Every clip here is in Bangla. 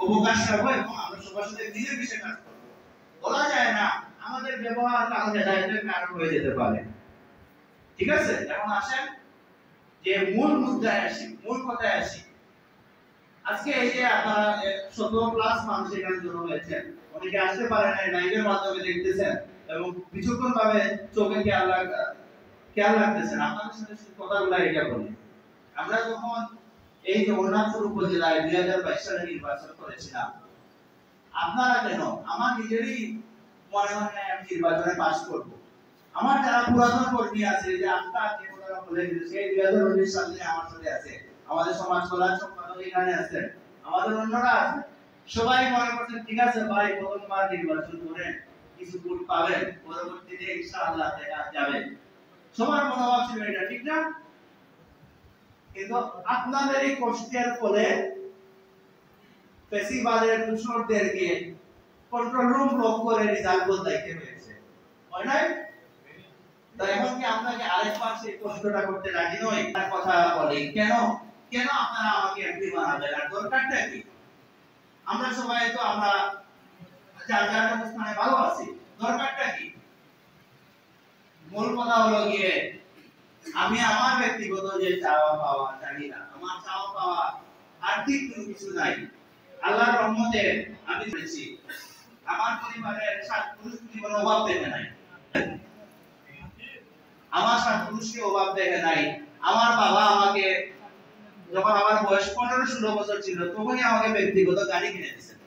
অবকাশ রাখবো এবং আমরা সবার সাথে মিলেমিশে কাজ করবো। বলা যায় না আমাদের ব্যবহার কারণ হেদায়েতের কারণ হয়ে যেতে পারে। ঠিক আছে, এখন আসেন যে মূল মুদ্রায় আসি, মূল কথায় আসি। আজকে এই যে আপনারা 17+ মানুষ এখানে জড়ো হয়েছেন, অনেকে আসতে পারে না, লাইভের মাধ্যমে দেখতেছেন এবং বিচক্ষণ ভাবে চোখে খেয়াল রাখতেছেন। আপনাদের সাথে কথাগুলো এটা বলি, আমরা যখন এই জগন্নাথপুর উপজেলায় 2022 সালে নির্বাচন করেছিলাম, আপনারা কেন আমার নিজেরই মনে মনে আমি নির্বাচনে পাশ করব। আমার যারা পুরাতন কর্মী আছে, যে আপনারা যে কথাটা বলে সেই 2019 সালে আমার সাথে আছে, আমাদের সমাজ কল্যাণ সম্পাদক এখানে আছেন, আমাদের অন্যরা আছে, সবাই মনে করছেন ঠিক আছে ভাই প্রথমবার নির্বাচন করেন, কিছু ভোট পাবেন, পরবর্তীতে ইনশাআল্লাহ দেখা যাবে। সবার মনোভাব ছিল এটা, ঠিক না? কিন্তু আপনাদের এই কষ্টের ফলে ফেসিবাদের দূষণদেরকে কন্ট্রোল রুম ব্লক করে রেজাল্ট বদলাইতে হয়েছে, হয় নাই? তাই এখন কি আপনাকে আরেকবার সেই কষ্টটা করতে রাজি নই? তার কথা বলি, কেন কেন আপনারা আমাকে এমপি বানাবেন, আর দরকারটা কি? আমরা সবাই তো আমরা যার যার অবস্থানে ভালো আছি, দরকারটা কি? মূল কথা হলো গিয়ে আমি আমার ব্যক্তিগত যে চাওয়া পাওয়া জানি না, আমার চাওয়া পাওয়া আর্থিক কোনো কিছু নাই। আল্লাহর রহমতে আমি পেয়েছি, আমার পরিবারের 7 পুরুষ কোনো অভাব দেখে নাই, আমার 7 পুরুষকে অভাব দেখে নাই। আমার বাবা আমাকে যখন আমার বয়স 15-16 বছর ছিল তখনই আমাকে ব্যক্তিগত গাড়ি কিনে দিয়েছেন।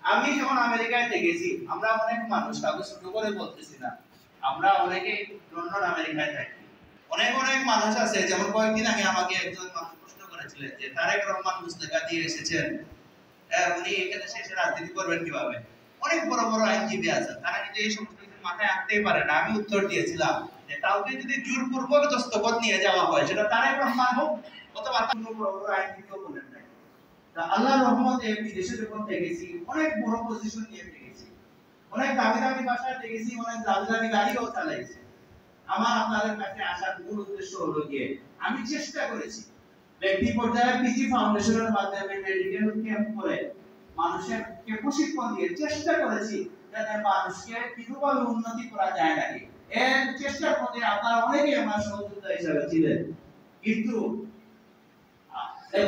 আমি যখন আমেরিকায় থেকেছি, আমরা অনেক মানুষ, কাউকে ছোট করে বলতেছি না, আমরা অনেকে লন্ডন আমেরিকায় থাকি। অনেক অনেক মানুষ আছে, যেমন কয়েকদিন আগে আমাকে একজন মানুষ প্রশ্ন করেছিলেন যে তারেক রহমান মুস্তাফা দিয়ে এসেছেন, উনি এখানে এসে রাজনীতি করবেন কিভাবে? অনেক বড় বড় আইনজীবী আছেন, তারা কিন্তু এই সমস্ত কিছু মাথায় আনতেই পারে না। আমি উত্তর দিয়েছিলাম যে কাউকে যদি জোরপূর্বক দস্তখত নিয়ে যাওয়া হয়, সেটা তারেক রহমান হোক অথবা কোনো বড় বড় আইনজীবীও বলেন না। তা আল্লাহর রহমতে বিদেশে যখন দেখেছি, অনেক বড় পজিশন নিয়ে দেখেছি, অনেক দামি দামি বাসায় দেখেছি, অনেক দামি দামি গাড়িও চালাইছি। আমার আপনাদের কাছে আসার মূল উদ্দেশ্য হলো গিয়ে আমি চেষ্টা করেছি ব্যক্তি পর্যায়ে পিজি ফাউন্ডেশনের মাধ্যমে মেডিকেল ক্যাম্প করে মানুষের প্রশিক্ষণ দিয়ে চেষ্টা করেছি যাতে মানুষকে কিভাবে উন্নতি করা যায় নাকি এর চেষ্টার মধ্যে আপনারা অনেকেই আমার সহযোগিতা হিসেবে ছিলেন। কিন্তু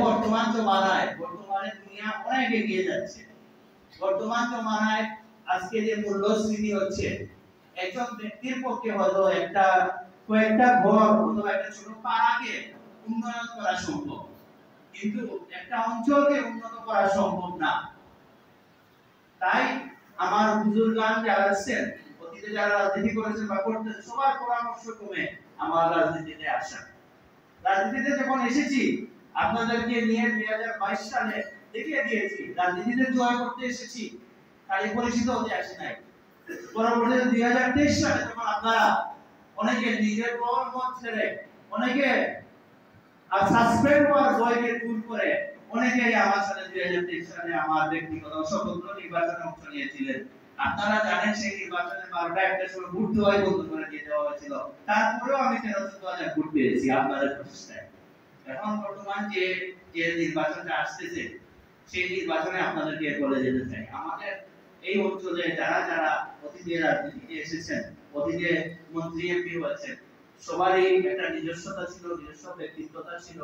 বর্তমান জমানায় বর্তমানে দুনিয়া অনেক এগিয়ে যাচ্ছে। বর্তমান জমানায় আজকে যে মূল্যস্ফীতি হচ্ছে, একজন ব্যক্তির পক্ষে হয়তো কয়েকটা ঘর অথবা একটা ছোট পাড়াকে উন্নয়ন করা সম্ভব, কিন্তু একটা অঞ্চলকে উন্নত করা সম্ভব না। তাই আমার বুজুর্গান যারা আছেন, অতীতে যারা রাজনীতি করেছেন বা করতেছেন, সবার পরামর্শ ক্রমে আমার রাজনীতিতে আসা। রাজনীতিতে যখন এসেছি আপনাদেরকে নিয়ে 2022 সালে দেখিয়ে দিয়েছি রাজনীতিতে জয় করতে এসেছি, তাই পরিচিত হতে আসি নাই। পরবর্তীতে 2023 সালে যখন আপনারা অনেকে নিজের মত ছেড়ে, অনেকে সাসপেন্ড হওয়ার ভয়কে দূর করে অনেকেই আমার সাথে 2023 সালে আমার ব্যক্তিগত স্বতন্ত্র নির্বাচনে অংশ নিয়েছিলেন। আপনারা জানেন সেই নির্বাচনে 12টা একটা সময় ভোট দেওয়াই বন্ধ করে দিয়ে দেওয়া হয়েছিল, তারপরেও আমি 13-14,000 ভোট পেয়েছি আপনাদের প্রচেষ্টায়। এখন বর্তমান যে নির্বাচনটা আসতেছে, সেই নির্বাচনে আপনাদেরকে বলে যেতে চাই, আমাদের এই অঞ্চলে যারা যারা অতীতে রাজনীতিতে এসেছেন, অতীতে মন্ত্রী এমপি হয়েছেন, সবারই একটা নিজস্বতা ছিল, নিজস্ব ব্যক্তিত্বতা ছিল।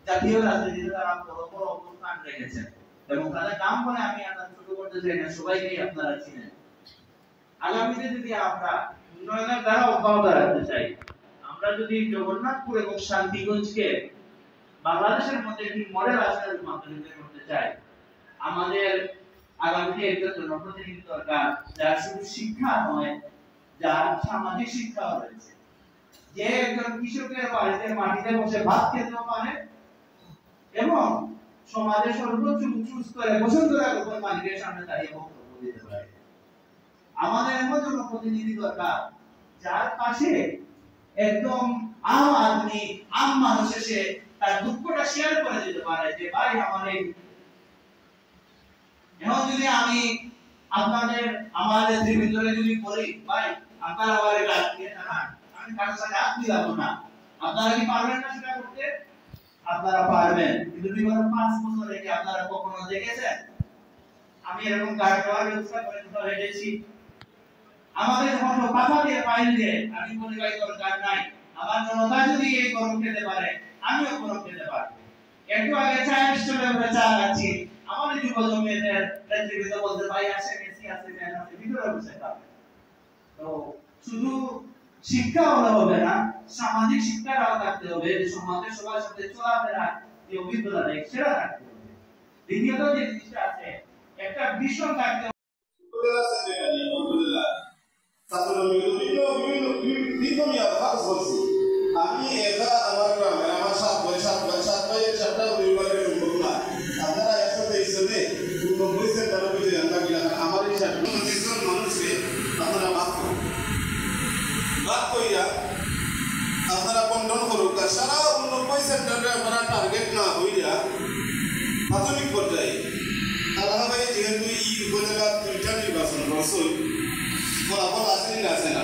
জাতীয় রাজনীতিতে তারা বড় বড় অবস্থান রেখেছেন এবং তাদের নাম বলে আমি আপনাদের ছোট করতে চাই না, সবাইকেই আপনারা চিনেন। আগামীতে যদি আমরা উন্নয়নের দ্বারা অব্যাহত রাখতে চাই, আমরা যদি জগন্নাথপুর এবং শান্তিগঞ্জকে বাংলাদেশের মধ্যে একটি মডেল আসলে রূপান্তরিত করতে চাই, আমাদের আগামীতে একজন জনপ্রতিনিধি দরকার যার শুধু শিক্ষা নয়, যার সামাজিক শিক্ষাও রয়েছে, যে একজন কৃষকের বাড়িতে মাটিতে বসে ভাত খেতেও পারে এবং সমাজের সর্বোচ্চ উঁচু স্তরে বসুন্ধরার উপর মালিকের সামনে দাঁড়িয়ে বক্তব্য দিতে পারে। আমাদের এমন জনপ্রতিনিধি দরকার যার পাশে একদম আম আদমি, আম মানুষ এসে তার দুঃখটা শেয়ার করে দিতে পারে যে ভাই আমার এই এখন যদি আমি আপনাদের আমাদের জীবনে যদি বলি ভাই আপনারা আমার গাছ দিয়ে দাঁড়ান, আমি কারোর সাথে হাত মিলাবো না, আপনারা কি পারবেন না সেটা করতে? আপনারা পারবেন, কিন্তু বিগত 5 বছর থেকে আপনারা কখনো দেখেছেন আমি এরকম গাড়ি দেওয়ার ব্যবস্থা করে কোথাও হেঁটেছি? আমাদের মতো কথা দিয়ে পাইল যে আমি মনে করি দরকার নাই, আমার জনতা যদি এই গরম খেতে পারে আমিও গরম খেতে পারবো। একটু আগে চায়ের স্টলে বসে চা খাচ্ছি, আমাদের যুব জমিয়তের নেতৃবৃন্দ বলতে ভাই আসে গেছি আছে জ্ঞান আছে ভিতরে বসে খাবে। তো শুধু শিক্ষা হলে হবে না, সামাজিক শিক্ষাটাও থাকতে হবে, যে সমাজের সবার সাথে চলাফেরা যে অভিজ্ঞতা নেই সেটা থাকতে হবে। দ্বিতীয়ত যে জিনিসটা আছে একটা ভীষণ থাকতে হবে। আমি একা আমার গ্রামে আমার 7 ভাইয়ের 7টা পরিবারের লোক না, আপনারা একসাথে হিসেবে 90 সেন্টার বুঝে আমার হিসাবে 30 জন মানুষকে আপনারা ভাগ কইরা আপনারা বন্টন করুক। সারা 90 সেন্টারে আপনারা টার্গেট না হইয়া প্রাথমিক পর্যায়ে আল্লাহ ভাই যেহেতু এই উপজেলা 3টা নির্বাচন করছেন, ফলাফল আসেনি আছে না